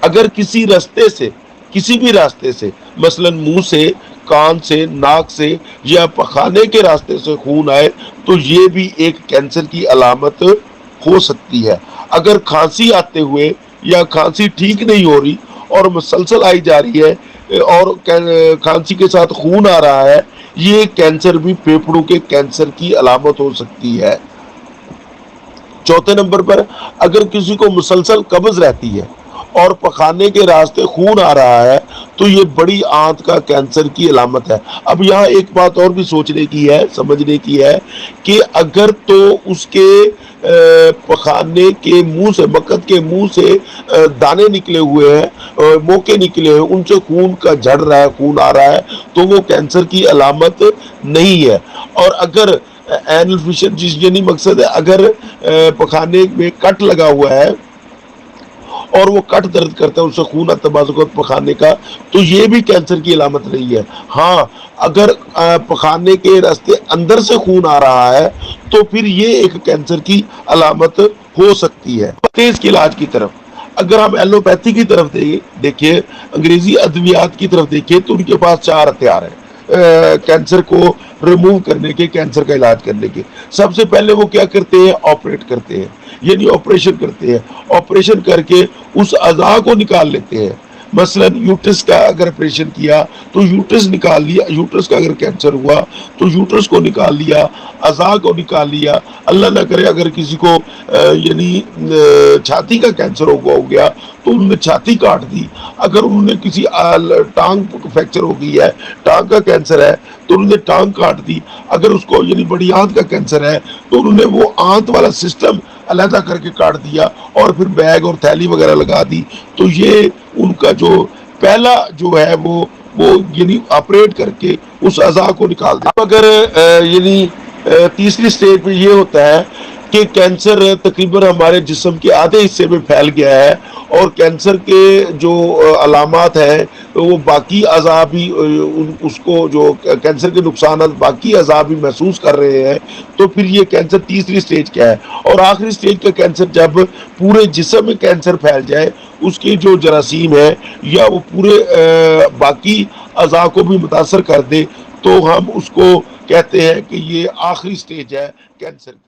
اگر کسی راستے سے، کسی بھی راستے سے، مثلا منہ سے، کان سے، ناک سے یا پخانے کے راستے سے خون آئے تو یہ بھی ایک کینسر کی علامت ہو سکتی ہے۔ اگر کھانسی آتے ہوئے یا کھانسی ٹھیک نہیں ہو رہی اور مسلسل آئی جا رہی ہے اور کھانسی کے ساتھ خون آ رہا ہے، یہ کینسر بھی پھیپھڑوں کے کینسر کی علامت ہو سکتی ہے۔ چوتھے نمبر پر اگر کسی کو مسلسل قبض رہتی ہے اور پخانے کے راستے خون آ رہا ہے تو یہ بڑی آنت کا کینسر کی علامت ہے۔ اب یہاں ایک بات اور بھی سوچنے کی ہے، سمجھنے کی ہے کہ اگر تو اس کے پخانے کے منہ سے، مقد کے منہ سے دانے نکلے ہوئے ہیں، موقع نکلے ہیں، ان سے خون کا جھڑ رہا ہے، خون آ رہا ہے، تو وہ کینسر کی علامت نہیں ہے۔ اور اگر اینل فشر، یعنی مقصد ہے اگر پخانے میں کٹ لگا ہوا ہے اور وہ کٹ درد کرتا ہے، اس سے خون آتا ہے بعض اوقات پخانے کا، تو یہ بھی کینسر کی علامت نہیں ہے۔ ہاں اگر پخانے کے راستے اندر سے خون آ رہا ہے تو پھر یہ ایک کینسر کی علامت ہو سکتی ہے۔ تیز کے علاج کی طرف اگر ہم ایلوپیتھی کی طرف دیکھیں، انگریزی ادویات کی طرف دیکھیں، تو ان کے پاس 4 ہتھیار ہیں کینسر کو ریموو کرنے کے، کینسر کا علاج کرنے کے۔ سب سے پہلے وہ کیا کرتے ہیں؟ آپریٹ کرتے ہیں، یعنی آپریشن کرتے ہیں۔ آپریشن کر کے اس اعضاء کو نکال لیتے ہیں۔ مثلا یوٹرس کا اگر آپریشن کیا تو یوٹرس نکال لیا، یوٹرس کا اگر کینسر ہوا تو یوٹرس کو نکال لیا، اعضاء کو نکال لیا۔ اللہ نہ کرے اگر کسی کو یعنی چھاتی کا کینسر ہو گیا تو انہوں نے چھاتی کاٹ دی۔ اگر انہوں نے کسی ٹانگ فریکچر ہو گئی ہے، ٹانگ کا کینسر ہے تو انہوں نے ٹانگ کاٹ دی۔ اگر اس کو یعنی بڑی آنت کا کینسر ہے تو انہوں نے وہ آنت والا سسٹم علیحدہ کر کے کاٹ دیا اور پھر بیگ اور تھیلی وغیرہ لگا دی۔ تو یہ ان کا جو پہلا جو ہے وہ یعنی آپریٹ کر کے اس اعضاء کو نکال دیا۔ اگر یعنی تیسری سٹیج پہ یہ ہوتا ہے کہ کینسر تقریباً ہمارے جسم کے آدھے حصے میں پھیل گیا ہے اور کینسر کے جو علامات ہیں وہ باقی اعضاء بھی اس کو، جو کینسر کے نقصانات باقی اعضاء بھی محسوس کر رہے ہیں، تو پھر یہ کینسر تیسری سٹیج کیا ہے۔ اور آخری سٹیج کا کینسر جب پورے جسم میں کینسر پھیل جائے، اس کے جو جراثیم ہے یا وہ پورے باقی اعضاء کو بھی متاثر کر دے، تو ہم اس کو کہتے ہیں کہ یہ آخری سٹیج ہے کینسر کی۔